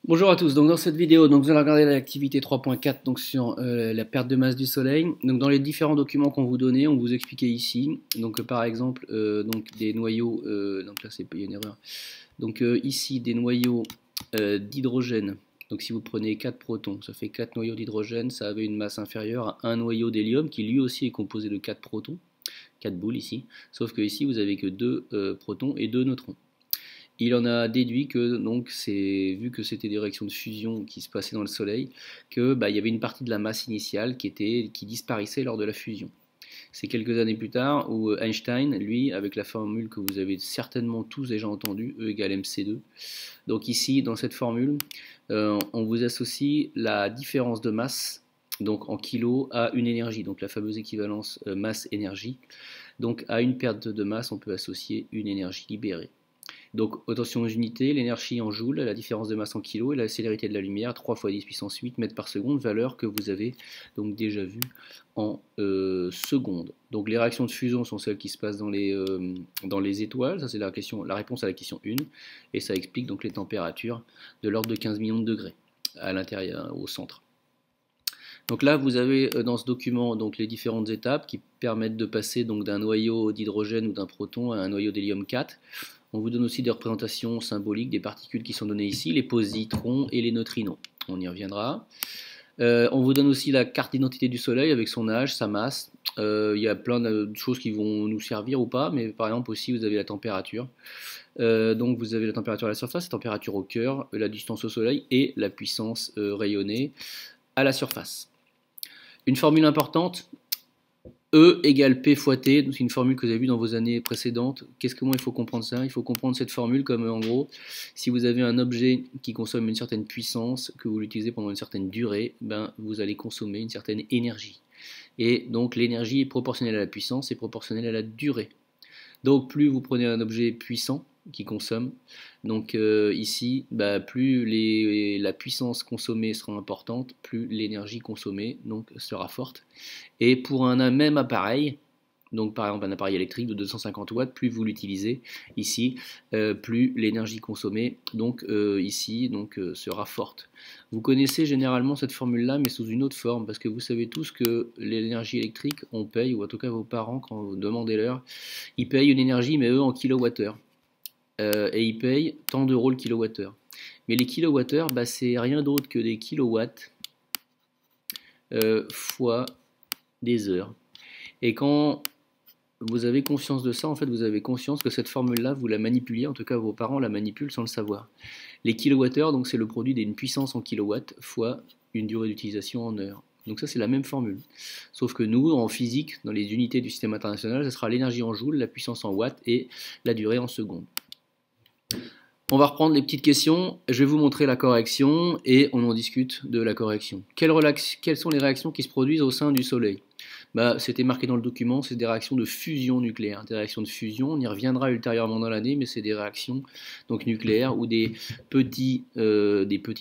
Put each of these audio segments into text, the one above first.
Bonjour à tous, donc dans cette vidéo vous allez regarder l'activité 3.4 donc sur la perte de masse du soleil. Donc dans les différents documents qu'on vous donnait, on vous expliquait ici, donc par exemple donc des noyaux, donc là c'est une erreur, donc ici des noyaux d'hydrogène. Donc si vous prenez 4 protons, ça fait 4 noyaux d'hydrogène, ça avait une masse inférieure à un noyau d'hélium qui lui aussi est composé de 4 protons, 4 boules ici, sauf que ici vous avez que 2 protons et 2 neutrons. Il en a déduit que, donc, vu que c'était des réactions de fusion qui se passaient dans le Soleil, que il y avait une partie de la masse initiale qui disparaissait lors de la fusion. C'est quelques années plus tard où Einstein, lui, avec la formule que vous avez certainement tous déjà entendue, E égale mc2. Donc ici, dans cette formule, on vous associe la différence de masse, donc en kilos, à une énergie, donc la fameuse équivalence masse-énergie. Donc à une perte de masse, on peut associer une énergie libérée. Donc attention aux unités, l'énergie en joules, la différence de masse en kilos et la célérité de la lumière, 3 fois 10 puissance 8 mètres par seconde, valeur que vous avez donc déjà vue en secondes. Donc les réactions de fusion sont celles qui se passent dans les étoiles, ça c'est la réponse à la question 1, et ça explique donc les températures de l'ordre de 15 millions de degrés à l'intérieur, au centre. Donc là, vous avez dans ce document donc les différentes étapes qui permettent de passer donc d'un noyau d'hydrogène ou d'un proton à un noyau d'hélium 4. On vous donne aussi des représentations symboliques des particules qui sont données ici, les positrons et les neutrinos. On y reviendra. On vous donne aussi la carte d'identité du Soleil avec son âge, sa masse. Il y a plein de choses qui vont nous servir ou pas, mais par exemple aussi vous avez la température. Donc vous avez la température à la surface, la température au cœur, la distance au Soleil et la puissance rayonnée à la surface. Une formule importante, E égale P fois T, c'est une formule que vous avez vue dans vos années précédentes. Comment il faut comprendre ça? Il faut comprendre cette formule comme en gros, si vous avez un objet qui consomme une certaine puissance, que vous l'utilisez pendant une certaine durée, vous allez consommer une certaine énergie. Et donc l'énergie est proportionnelle à la puissance et proportionnelle à la durée. Donc plus vous prenez un objet puissant, qui consomme. Donc ici, plus la puissance consommée sera importante, plus l'énergie consommée donc, sera forte. Et pour un même appareil, donc par exemple un appareil électrique de 250 watts, plus vous l'utilisez ici, plus l'énergie consommée donc ici sera forte. Vous connaissez généralement cette formule-là, mais sous une autre forme, parce que vous savez tous que l'énergie électrique, on paye, ou en tout cas vos parents, quand vous demandez-leur, ils payent une énergie, mais eux en kilowattheure. Et ils payent tant d'euros le kilowattheure. Mais les kilowattheures, c'est rien d'autre que des kilowatts fois des heures. Et quand vous avez conscience de ça, en fait, vous avez conscience que cette formule-là, vous la manipulez, en tout cas vos parents la manipulent sans le savoir. Les kilowattheures, donc c'est le produit d'une puissance en kilowatts fois une durée d'utilisation en heures. Donc ça, c'est la même formule. Sauf que nous, en physique, dans les unités du système international, ce sera l'énergie en joules, la puissance en watts et la durée en secondes. On va reprendre les petites questions, je vais vous montrer la correction et on en discute de la correction. Quelles sont les réactions qui se produisent au sein du Soleil? C'était marqué dans le document, c'est des réactions de fusion nucléaire. Des réactions de fusion, on y reviendra ultérieurement dans l'année, mais c'est des réactions donc, nucléaires où des petits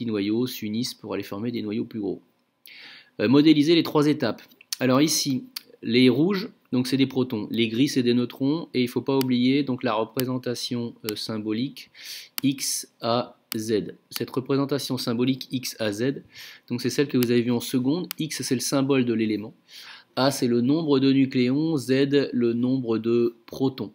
noyaux s'unissent pour aller former des noyaux plus gros. Modéliser les 3 étapes. Alors ici, les rouges, donc c'est des protons, les gris c'est des neutrons, et il ne faut pas oublier donc la représentation symbolique X, A, Z. Cette représentation symbolique X, A, Z, donc c'est celle que vous avez vue en seconde. X c'est le symbole de l'élément, A c'est le nombre de nucléons, Z le nombre de protons.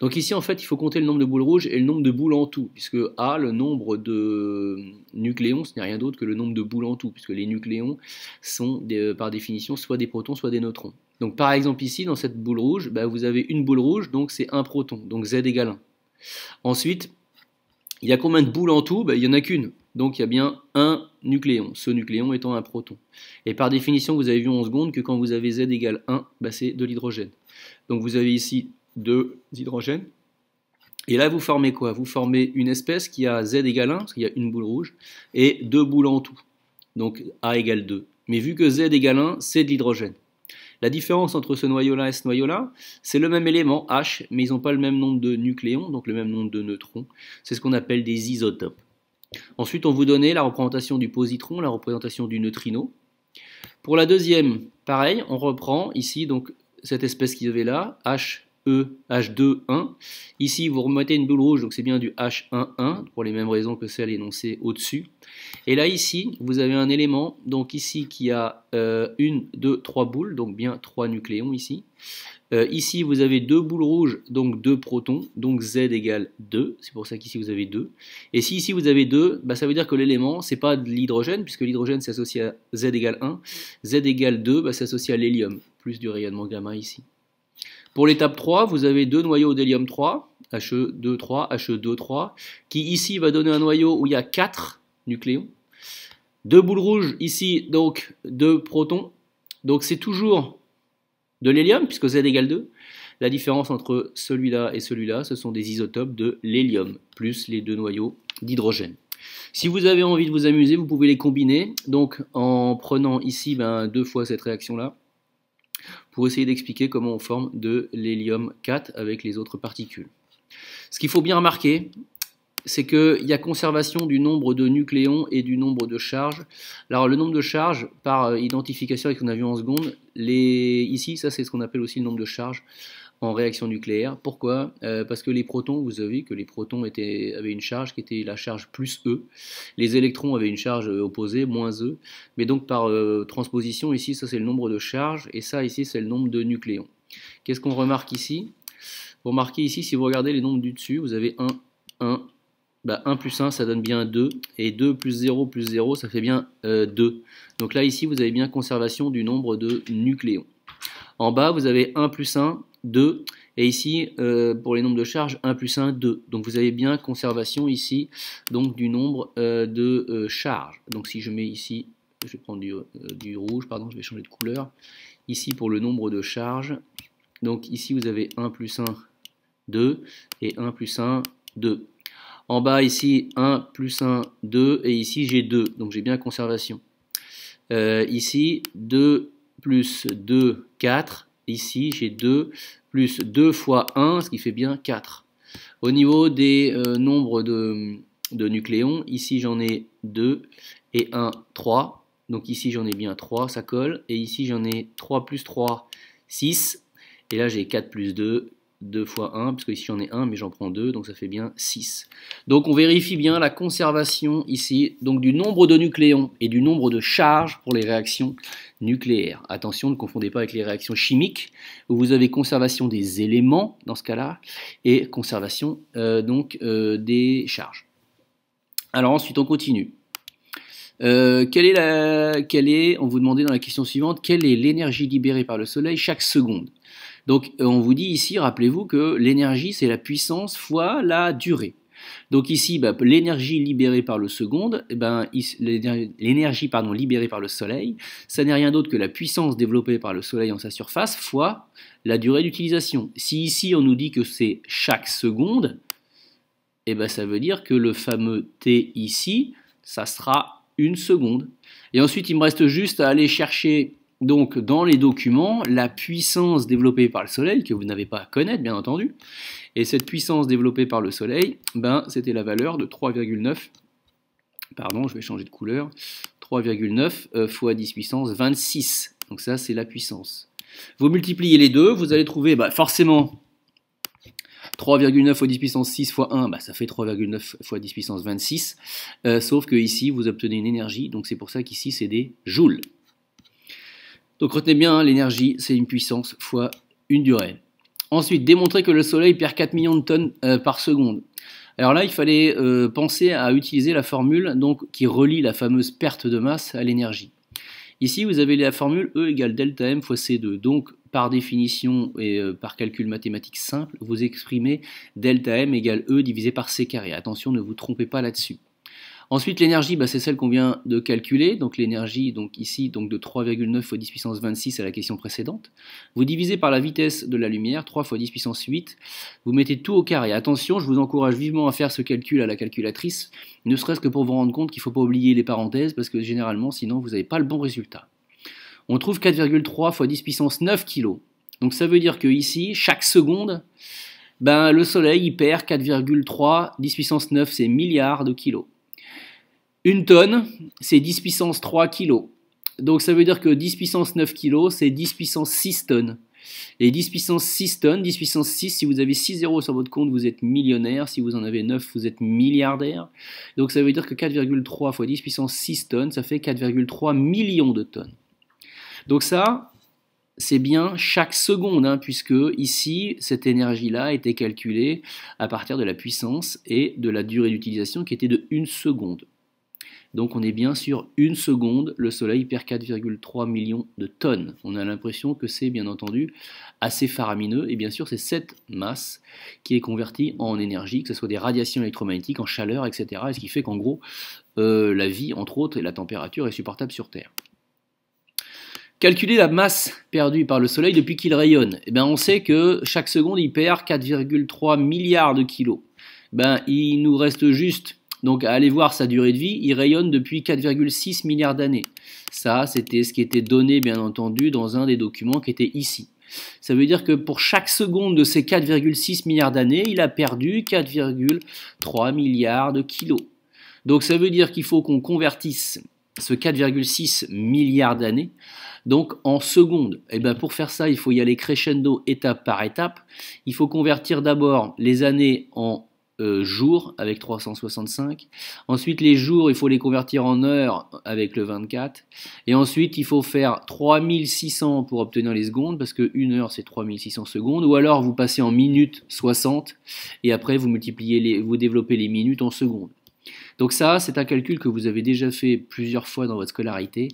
Donc ici en fait il faut compter le nombre de boules rouges et le nombre de boules en tout, puisque A, le nombre de nucléons, ce n'est rien d'autre que le nombre de boules en tout, puisque les nucléons sont par définition soit des protons soit des neutrons. Donc par exemple ici dans cette boule rouge, vous avez une boule rouge, donc c'est un proton, donc Z égale 1. Ensuite, il y a combien de boules en tout? Il n'y en a qu'une, donc il y a bien un nucléon, ce nucléon étant un proton. Et par définition, vous avez vu en seconde que quand vous avez Z égale 1, c'est de l'hydrogène. Donc vous avez ici 2 hydrogènes. Et là, vous formez quoi? Vous formez une espèce qui a Z égale 1, parce qu'il y a une boule rouge, et 2 boules en tout. Donc A égale 2. Mais vu que Z égale 1, c'est de l'hydrogène. La différence entre ce noyau-là et ce noyau-là, c'est le même élément, H, mais ils n'ont pas le même nombre de nucléons, donc le même nombre de neutrons. C'est ce qu'on appelle des isotopes. Ensuite, on vous donnait la représentation du positron, la représentation du neutrino. Pour la deuxième, pareil, on reprend ici donc cette espèce qu'il y avait là, H H2, 1. Ici, vous remettez une boule rouge, donc c'est bien du H11, pour les mêmes raisons que celle énoncée au-dessus. Et là, ici, vous avez un élément, donc ici, qui a 1, 2, 3 boules, donc bien 3 nucléons ici. Ici, vous avez 2 boules rouges, donc 2 protons, donc Z égale 2, c'est pour ça qu'ici vous avez 2. Et si ici vous avez 2, bah, ça veut dire que l'élément, c'est pas de l'hydrogène, puisque l'hydrogène s'associe à Z égale 1, Z égale 2, bah, s'associe à l'hélium, plus du rayonnement gamma ici. Pour l'étape 3, vous avez 2 noyaux d'hélium 3, He2,3, He2,3, qui ici va donner un noyau où il y a 4 nucléons. 2 boules rouges ici, donc 2 protons, donc c'est toujours de l'hélium, puisque Z égale 2. La différence entre celui-là et celui-là, ce sont des isotopes de l'hélium, plus les 2 noyaux d'hydrogène. Si vous avez envie de vous amuser, vous pouvez les combiner, donc en prenant ici 2 fois cette réaction-là, pour essayer d'expliquer comment on forme de l'hélium 4 avec les autres particules. Ce qu'il faut bien remarquer, c'est qu'il y a conservation du nombre de nucléons et du nombre de charges. Alors le nombre de charges, par identification avec ce qu'on a vu en seconde, ici, ça c'est ce qu'on appelle aussi le nombre de charges en réaction nucléaire. Pourquoi? Parce que les protons, vous avez vu que les protons avaient une charge qui était la charge plus E. Les électrons avaient une charge opposée, moins E. Mais donc par transposition, ici, ça c'est le nombre de charges, et ça ici c'est le nombre de nucléons. Qu'est-ce qu'on remarque ici? Vous remarquez ici, si vous regardez les nombres du dessus, vous avez 1, 1, 1 plus 1 ça donne bien 2, et 2 plus 0 ça fait bien 2. Donc là ici vous avez bien conservation du nombre de nucléons. En bas vous avez 1 plus 1, 2, et ici pour les nombres de charges 1 plus 1, 2. Donc vous avez bien conservation ici donc du nombre de charges. Donc si je mets ici, je vais prendre du rouge, pardon, je vais changer de couleur. Ici pour le nombre de charges, donc ici vous avez 1 plus 1, 2, et 1 plus 1, 2. En bas ici 1 plus 1, 2, et ici j'ai 2, donc j'ai bien conservation. Ici 2 plus 2, 4, ici j'ai 2 plus 2 fois 1, ce qui fait bien 4. Au niveau des nombres de nucléons, ici j'en ai 2 et 1, 3, donc ici j'en ai bien 3, ça colle, et ici j'en ai 3 plus 3, 6, et là j'ai 4 plus 2, 2 fois 1, parce que ici j'en ai 1, mais j'en prends 2, donc ça fait bien 6. Donc on vérifie bien la conservation ici, donc du nombre de nucléons et du nombre de charges pour les réactions nucléaires. Attention, ne confondez pas avec les réactions chimiques, où vous avez conservation des éléments, dans ce cas-là, et conservation des charges. Alors ensuite, on continue. On vous demandait dans la question suivante, quelle est l'énergie libérée par le Soleil chaque seconde? Donc on vous dit ici, rappelez-vous que l'énergie c'est la puissance fois la durée. Donc ici, l'énergie libérée par le seconde, l'énergie libérée par le Soleil, ça n'est rien d'autre que la puissance développée par le Soleil en sa surface fois la durée d'utilisation. Si ici on nous dit que c'est chaque seconde, ça veut dire que le fameux T ici, ça sera 1 seconde. Et ensuite il me reste juste à aller chercher donc dans les documents la puissance développée par le Soleil, que vous n'avez pas à connaître bien entendu, et cette puissance développée par le Soleil, c'était la valeur de 3,9, pardon je vais changer de couleur, 3,9 fois 10 puissance 26, donc ça c'est la puissance. Vous multipliez les deux, vous allez trouver forcément 3,9 fois 10 puissance 6 fois 1, ça fait 3,9 fois 10 puissance 26, sauf que ici vous obtenez une énergie, donc c'est pour ça qu'ici c'est des joules. Donc retenez bien, l'énergie, c'est une puissance fois une durée. Ensuite, démontrer que le Soleil perd 4 millions de tonnes par seconde. Alors là, il fallait penser à utiliser la formule qui relie la fameuse perte de masse à l'énergie. Ici, vous avez la formule E égale delta M fois C2. Donc, par définition et par calcul mathématique simple, vous exprimez delta M égale E divisé par C carré. Attention, ne vous trompez pas là-dessus. Ensuite, l'énergie, c'est celle qu'on vient de calculer. Donc l'énergie, ici, de 3,9 fois 10 puissance 26 à la question précédente. Vous divisez par la vitesse de la lumière, 3 fois 10 puissance 8. Vous mettez tout au carré. Attention, je vous encourage vivement à faire ce calcul à la calculatrice, ne serait-ce que pour vous rendre compte qu'il ne faut pas oublier les parenthèses, parce que généralement, sinon, vous n'avez pas le bon résultat. On trouve 4,3 fois 10 puissance 9 kg. Donc ça veut dire que ici, chaque seconde, le Soleil il perd 4,3, 10 puissance 9, c'est milliards de kilos. Une tonne, c'est 10 puissance 3 kg. Donc ça veut dire que 10 puissance 9 kg, c'est 10 puissance 6 tonnes. Et 10 puissance 6 tonnes, 10 puissance 6, si vous avez 6 zéros sur votre compte, vous êtes millionnaire. Si vous en avez 9, vous êtes milliardaire. Donc ça veut dire que 4,3 fois 10 puissance 6 tonnes, ça fait 4,3 millions de tonnes. Donc ça, c'est bien chaque seconde, hein, puisque ici, cette énergie-là a été calculée à partir de la puissance et de la durée d'utilisation qui était de 1 seconde. Donc on est bien sur 1 seconde, le Soleil perd 4,3 millions de tonnes. On a l'impression que c'est bien entendu assez faramineux, et bien sûr c'est cette masse qui est convertie en énergie, que ce soit des radiations électromagnétiques, en chaleur, etc. Et ce qui fait qu'en gros, la vie, entre autres, et la température est supportable sur Terre. Calculer la masse perdue par le Soleil depuis qu'il rayonne. Eh bien, on sait que chaque seconde, il perd 4,3 milliards de kilos. Ben, il nous reste juste donc à aller voir sa durée de vie. Il rayonne depuis 4,6 milliards d'années. Ça, c'était ce qui était donné, bien entendu, dans un des documents qui était ici. Ça veut dire que pour chaque seconde de ces 4,6 milliards d'années, il a perdu 4,3 milliards de kilos. Donc ça veut dire qu'il faut qu'on convertisse ce 4,6 milliards d'années donc en secondes. Et bien pour faire ça, il faut y aller crescendo étape par étape. Il faut convertir d'abord les années en jours avec 365. Ensuite, les jours, il faut les convertir en heures avec le 24. Et ensuite, il faut faire 3600 pour obtenir les secondes, parce que 1 heure, c'est 3600 secondes. Ou alors, vous passez en minutes 60, et après, vous vous développez les minutes en secondes. Donc ça, c'est un calcul que vous avez déjà fait plusieurs fois dans votre scolarité.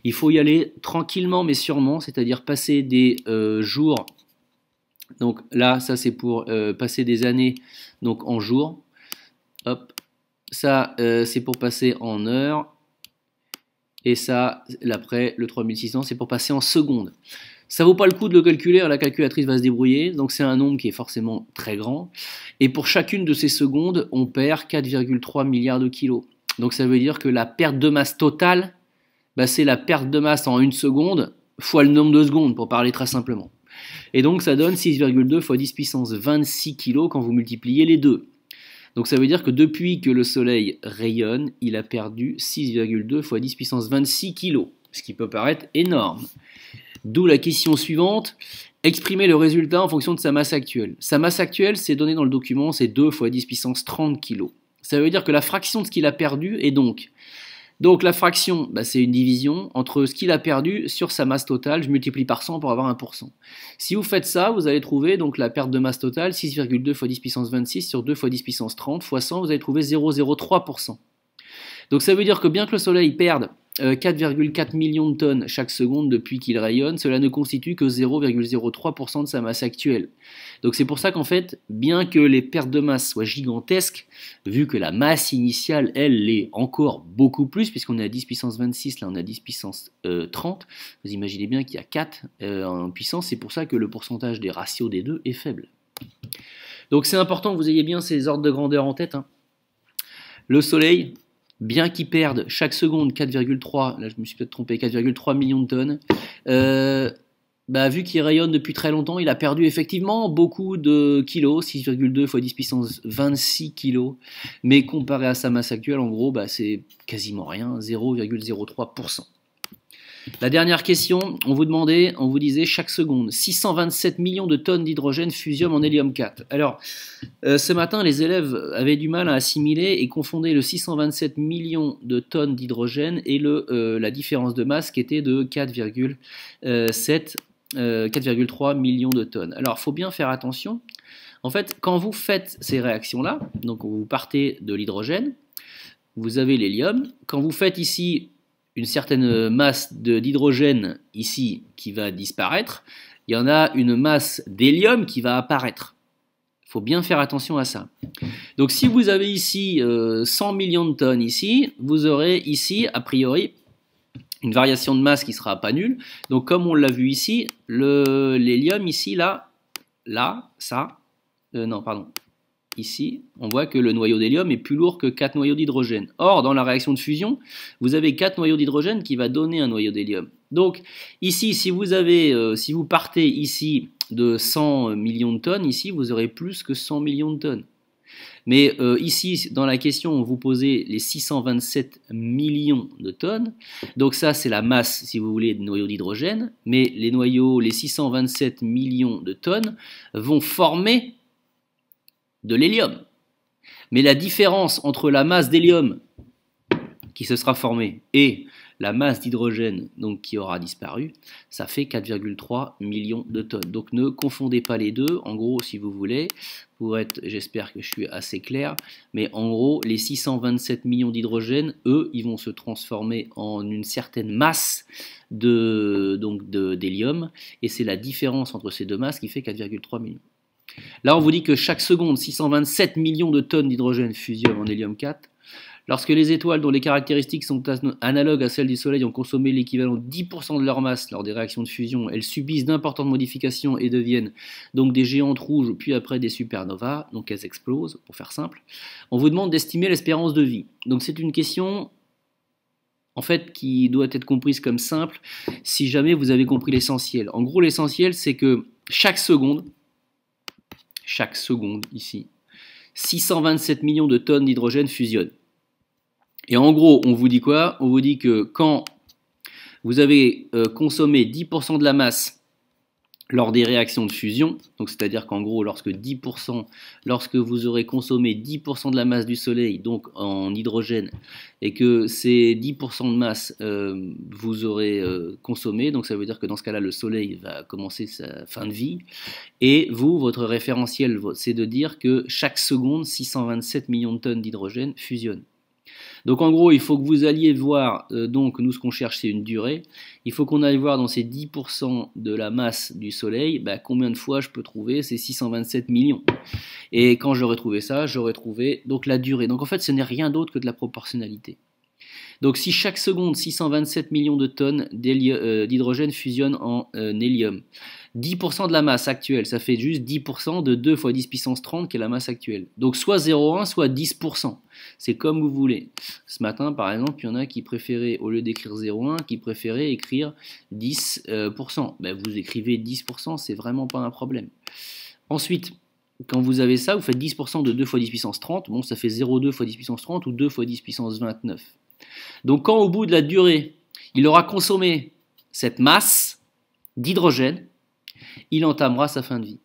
Il faut y aller tranquillement mais sûrement, c'est-à-dire passer des jours. Donc là, ça c'est pour passer des années donc en jours. Hop, ça c'est pour passer en heures. Et ça, après le 3600, c'est pour passer en secondes. Ça vaut pas le coup de le calculer, la calculatrice va se débrouiller, donc c'est un nombre qui est forcément très grand. Et pour chacune de ces secondes, on perd 4,3 milliards de kilos. Donc ça veut dire que la perte de masse totale, bah, c'est la perte de masse en 1 seconde fois le nombre de secondes, pour parler très simplement. Et donc ça donne 6,2 fois 10 puissance 26 kilos quand vous multipliez les deux. Donc ça veut dire que depuis que le Soleil rayonne, il a perdu 6,2 fois 10 puissance 26 kilos, ce qui peut paraître énorme. D'où la question suivante, exprimer le résultat en fonction de sa masse actuelle. Sa masse actuelle, c'est donné dans le document, c'est 2 fois 10 puissance 30 kg. Ça veut dire que la fraction de ce qu'il a perdu est donc la fraction, bah, c'est une division entre ce qu'il a perdu sur sa masse totale, je multiplie par 100 pour avoir 1%. Si vous faites ça, vous allez trouver donc la perte de masse totale, 6,2 fois 10 puissance 26 sur 2 fois 10 puissance 30 fois 100, vous allez trouver 0,03%. Donc ça veut dire que bien que le Soleil perde 4,4 millions de tonnes chaque seconde depuis qu'il rayonne, cela ne constitue que 0,03% de sa masse actuelle. Donc c'est pour ça qu'en fait, bien que les pertes de masse soient gigantesques, vu que la masse initiale, elle, l'est encore beaucoup plus, puisqu'on est à 10 puissance 26, là on est à 10 puissance 30, vous imaginez bien qu'il y a 4 en puissance, c'est pour ça que le pourcentage des ratios des deux est faible. Donc c'est important que vous ayez bien ces ordres de grandeur en tête, hein. Le Soleil, bien qu'il perde chaque seconde 4,3, là je me suis peut-être trompé, 4,3 millions de tonnes, vu qu'il rayonne depuis très longtemps, il a perdu effectivement beaucoup de kilos, 6,2 fois 10 puissance 26 kilos, mais comparé à sa masse actuelle, en gros, c'est quasiment rien, 0,03%. La dernière question, on vous disait chaque seconde, 627 millions de tonnes d'hydrogène fusionnent en hélium 4. Alors, ce matin, les élèves avaient du mal à assimiler et confondaient le 627 millions de tonnes d'hydrogène et la différence de masse qui était de 4,3 millions de tonnes. Alors, il faut bien faire attention. En fait, quand vous faites ces réactions-là, donc vous partez de l'hydrogène, vous avez l'hélium. Quand vous faites ici une certaine masse d'hydrogène ici qui va disparaître, il y en a une masse d'hélium qui va apparaître. Il faut bien faire attention à ça. Donc si vous avez ici 100 millions de tonnes ici, vous aurez ici, a priori, une variation de masse qui sera pas nulle. Donc comme on l'a vu ici, l'hélium ici, ici, on voit que le noyau d'hélium est plus lourd que 4 noyaux d'hydrogène. Or, dans la réaction de fusion, vous avez 4 noyaux d'hydrogène qui va donner un noyau d'hélium. Donc, ici, si vous partez ici de 100 millions de tonnes, ici, vous aurez plus que 100 millions de tonnes. Mais ici, dans la question, on vous posait les 627 millions de tonnes. Donc ça, c'est la masse, si vous voulez, de noyaux d'hydrogène. Mais les 627 millions de tonnes vont former de l'hélium. Mais la différence entre la masse d'hélium qui se sera formée et la masse d'hydrogène donc qui aura disparu, ça fait 4,3 millions de tonnes. Donc ne confondez pas les deux. En gros, si vous voulez, j'espère que je suis assez clair, mais en gros, les 627 millions d'hydrogène, eux, ils vont se transformer en une certaine masse d'hélium, et c'est la différence entre ces deux masses qui fait 4,3 millions. Là, on vous dit que chaque seconde, 627 millions de tonnes d'hydrogène fusionnent en hélium 4. Lorsque les étoiles dont les caractéristiques sont analogues à celles du Soleil ont consommé l'équivalent de 10% de leur masse lors des réactions de fusion, elles subissent d'importantes modifications et deviennent donc des géantes rouges, puis après des supernovas, donc elles explosent, pour faire simple. On vous demande d'estimer l'espérance de vie. Donc c'est une question en fait qui doit être comprise comme simple si jamais vous avez compris l'essentiel. En gros, l'essentiel, c'est que chaque seconde ici, 627 millions de tonnes d'hydrogène fusionnent. Et en gros, on vous dit quoi? On vous dit que quand vous avez consommé 10% de la masse lors des réactions de fusion, donc c'est-à-dire qu'en gros, lorsque vous aurez consommé 10% de la masse du Soleil, donc en hydrogène, et que ces 10% de masse vous aurez consommé, donc ça veut dire que dans ce cas-là, le Soleil va commencer sa fin de vie, et vous, votre référentiel, c'est de dire que chaque seconde, 627 millions de tonnes d'hydrogène fusionnent. Donc en gros, il faut que vous alliez voir, donc nous ce qu'on cherche c'est une durée, il faut qu'on aille voir dans ces 10% de la masse du Soleil, combien de fois je peux trouver ces 627 millions. Et quand j'aurai trouvé ça, j'aurai trouvé donc la durée. Donc en fait ce n'est rien d'autre que de la proportionnalité. Donc si chaque seconde 627 millions de tonnes d'hydrogène fusionnent en hélium, 10% de la masse actuelle, ça fait juste 10% de 2 fois 10 puissance 30 qui est la masse actuelle. Donc soit 0,1, soit 10%. C'est comme vous voulez. Ce matin, par exemple, il y en a qui préféraient, au lieu d'écrire 0,1, qui préféraient écrire 10%. Vous écrivez 10%, c'est vraiment pas un problème. Ensuite, quand vous avez ça, vous faites 10% de 2 fois 10 puissance 30. Bon, ça fait 0,2 fois 10 puissance 30 ou 2 fois 10 puissance 29. Donc quand au bout de la durée, il aura consommé cette masse d'hydrogène, il entamera sa fin de vie.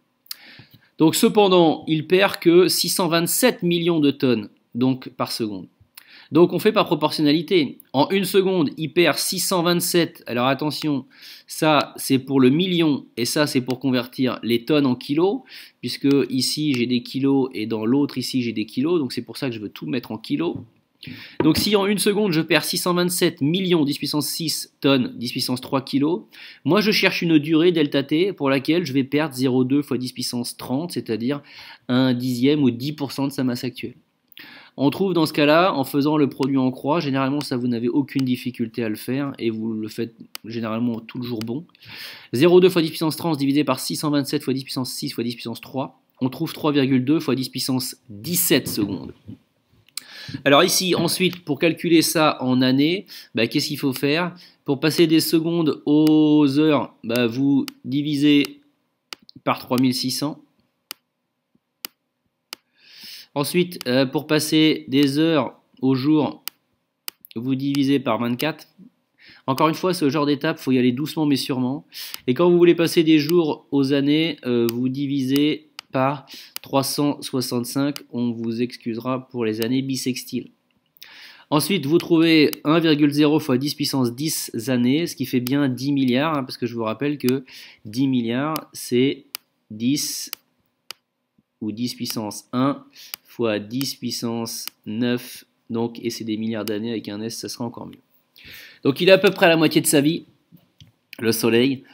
Donc cependant, il perd que 627 millions de tonnes donc, par seconde. Donc on fait par proportionnalité. En une seconde, il perd 627. Alors attention, ça c'est pour le million et ça c'est pour convertir les tonnes en kilos, puisque ici j'ai des kilos et dans l'autre ici j'ai des kilos, donc c'est pour ça que je veux tout mettre en kilos. Donc si en une seconde je perds 627 millions 10 puissance 6 tonnes 10 puissance 3 kilos, moi je cherche une durée delta t pour laquelle je vais perdre 0,2 fois 10 puissance 30, c'est-à-dire un dixième ou 10% de sa masse actuelle. On trouve dans ce cas-là, en faisant le produit en croix, généralement ça vous n'avez aucune difficulté à le faire et vous le faites généralement toujours bon. 0,2 fois 10 puissance 30 divisé par 627 fois 10 puissance 6 fois 10 puissance 3, on trouve 3,2 fois 10 puissance 17 secondes. Alors ici, ensuite, pour calculer ça en années, qu'est-ce qu'il faut faire? Pour passer des secondes aux heures, vous divisez par 3600. Ensuite, pour passer des heures aux jours, vous divisez par 24. Encore une fois, ce genre d'étape, il faut y aller doucement mais sûrement. Et quand vous voulez passer des jours aux années, vous divisez par 365. On vous excusera pour les années bissextiles. Ensuite, vous trouvez 1,0 fois 10 puissance 10 années, ce qui fait bien 10 milliards, parce que je vous rappelle que 10 milliards, c'est 10 ou 10 puissance 1 fois 10 puissance 9, donc, et c'est des milliards d'années avec un S, ça sera encore mieux. Donc il est à peu près à la moitié de sa vie, le Soleil,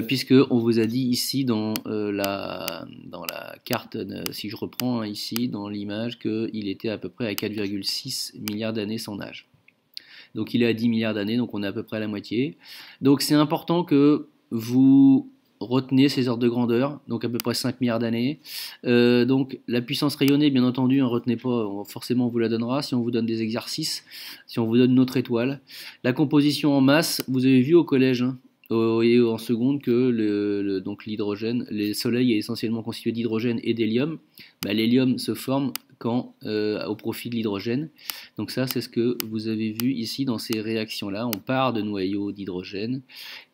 puisque on vous a dit ici dans la carte, si je reprends ici dans l'image, qu'il était à peu près à 4,6 milliards d'années son âge. Donc il est à 10 milliards d'années, donc on est à peu près à la moitié. Donc c'est important que vous retenez ces ordres de grandeur, donc à peu près 5 milliards d'années. Donc la puissance rayonnée, bien entendu, retenez pas, forcément on vous la donnera si on vous donne des exercices, si on vous donne notre étoile. La composition en masse, vous avez vu au collège, et en seconde que donc l'hydrogène, le Soleil est essentiellement constitué d'hydrogène et d'hélium. L'hélium se forme au profit de l'hydrogène. Donc ça, c'est ce que vous avez vu ici dans ces réactions-là. On part de noyaux d'hydrogène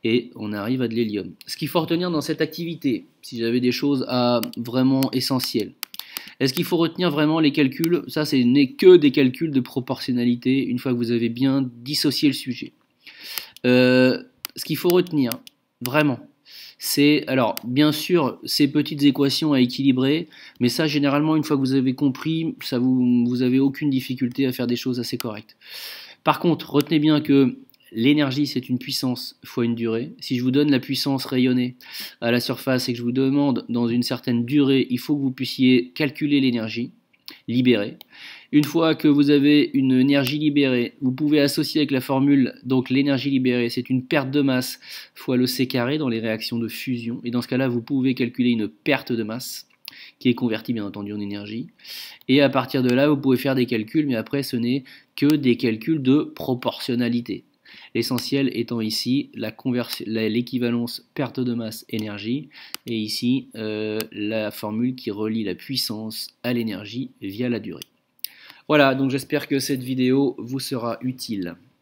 et on arrive à de l'hélium. Ce qu'il faut retenir dans cette activité, si j'avais des choses vraiment essentielles, est-ce qu'il faut retenir vraiment les calculs? Ça, ce n'est que des calculs de proportionnalité, une fois que vous avez bien dissocié le sujet. Ce qu'il faut retenir, vraiment, c'est, alors, bien sûr, ces petites équations à équilibrer, mais ça, généralement, une fois que vous avez compris, ça vous avez aucune difficulté à faire des choses assez correctes. Par contre, retenez bien que l'énergie, c'est une puissance fois une durée. Si je vous donne la puissance rayonnée à la surface et que je vous demande dans une certaine durée, il faut que vous puissiez calculer l'énergie libérée. Une fois que vous avez une énergie libérée, vous pouvez associer avec la formule, donc l'énergie libérée, c'est une perte de masse fois le C carré dans les réactions de fusion. Et dans ce cas-là, vous pouvez calculer une perte de masse qui est convertie bien entendu en énergie. Et à partir de là, vous pouvez faire des calculs, mais après, ce n'est que des calculs de proportionnalité. L'essentiel étant ici l'équivalence perte de masse énergie et ici la formule qui relie la puissance à l'énergie via la durée. Voilà, donc j'espère que cette vidéo vous sera utile.